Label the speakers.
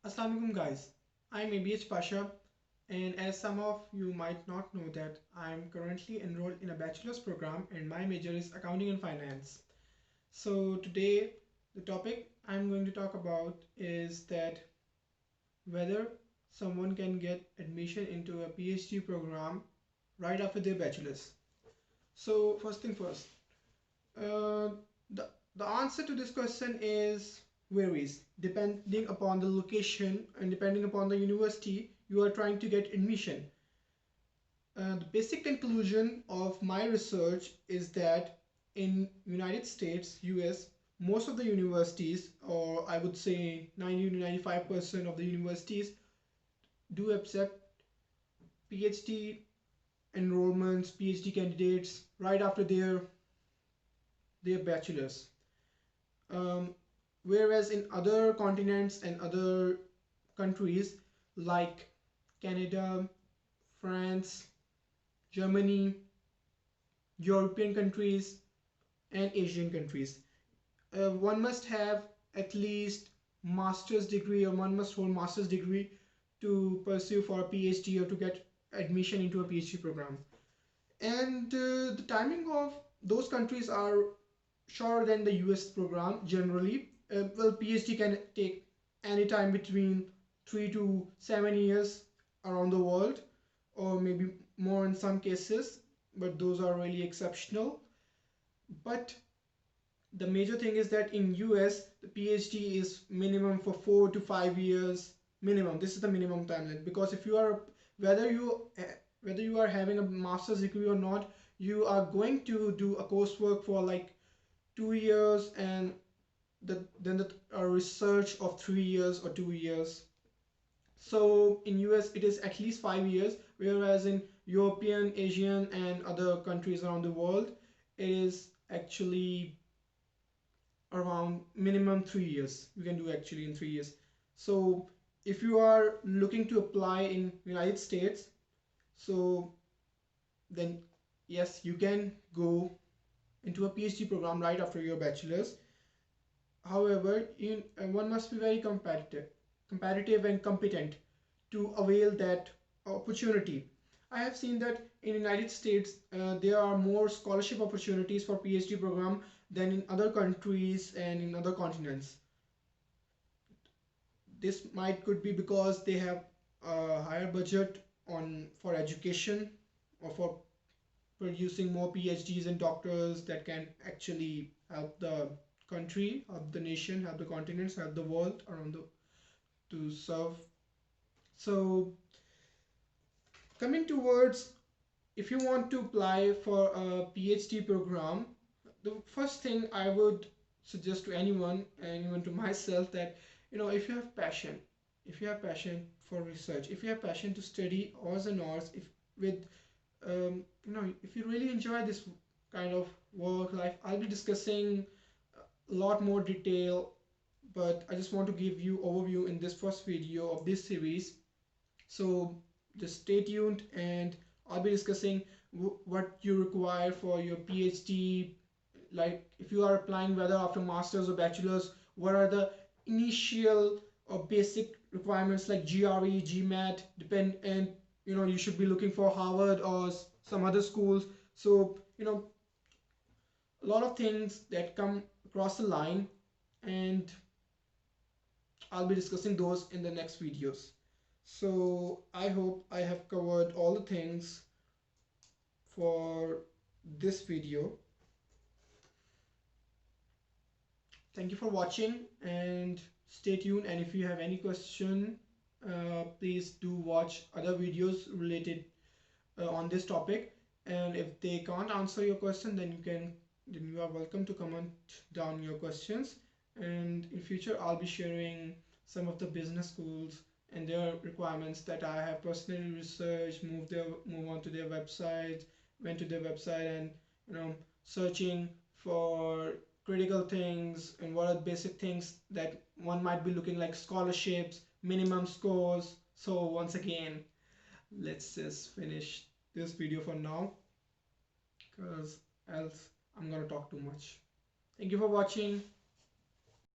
Speaker 1: Assalamualaikum guys, I'm ABH Pasha, and as some of you might not know that I'm currently enrolled in a bachelor's program and my major is accounting and finance. So today the topic I'm going to talk about is that whether someone can get admission into a PhD program right after their bachelor's. So first thing first, uh, the answer to this question is varies depending upon the location and depending upon the university you are trying to get admission. The basic conclusion of my research is that in United States, US, most of the universities, or I would say 90 to 95% of the universities, do accept PhD enrollments, PhD candidates right after their bachelor's. Um, Whereas in other continents and other countries like Canada, France, Germany, European countries, and Asian countries, one must have at least master's degree or one must hold master's degree to pursue for a PhD or to get admission into a PhD program. And the timing of those countries are shorter than the US program generally. Well, PhD can take any time between 3 to 7 years around the world, or maybe more in some cases, but those are really exceptional. But the major thing is that in US, the PhD is minimum for 4 to 5 years minimum. This is the minimum timeline because if you are whether you whether you are having a master's degree or not, you are going to do a coursework for like 2 years and then a research of 3 years or 2 years. So in US it is at least 5 years, whereas in European, Asian, and other countries around the world, it is actually around minimum 3 years. You can do actually in 3 years. So if you are looking to apply in United States, so then yes, you can go into a PhD program right after your bachelor's. However, one must be very competitive and competent to avail that opportunity. I have seen that in United States there are more scholarship opportunities for PhD program than in other countries and in other continents. This might could be because they have a higher budget on for education or for producing more PhDs and doctors that can actually help the country, help the nation, help the continents, help the world around the to serve. So coming towards, if you want to apply for a PhD program, the first thing I would suggest to anyone and even to myself that if you have passion, if you have passion for research, if you have passion to study odds and odds, if with if you really enjoy this kind of work life, I'll be discussing a lot more detail, but I just want to give you overview in this first video of this series. So just stay tuned and I'll be discussing what you require for your PhD, like if you are applying whether after masters or bachelors, what are the initial or basic requirements like GRE, GMAT, depend, and you should be looking for Harvard or some other schools. So a lot of things that come across the line, and I'll be discussing those in the next videos. So I hope I have covered all the things for this video. Thank you for watching and stay tuned, and if you have any question, please do watch other videos related on this topic, and if they can't answer your question, then you are welcome to comment down your questions, and in future I'll be sharing some of the business schools and their requirements that I have personally researched, move on to their website, went to their website, and searching for critical things and what are the basic things that one might be looking, like scholarships, minimum scores. So once again, let's just finish this video for now, because else I'm gonna talk too much. Thank you for watching.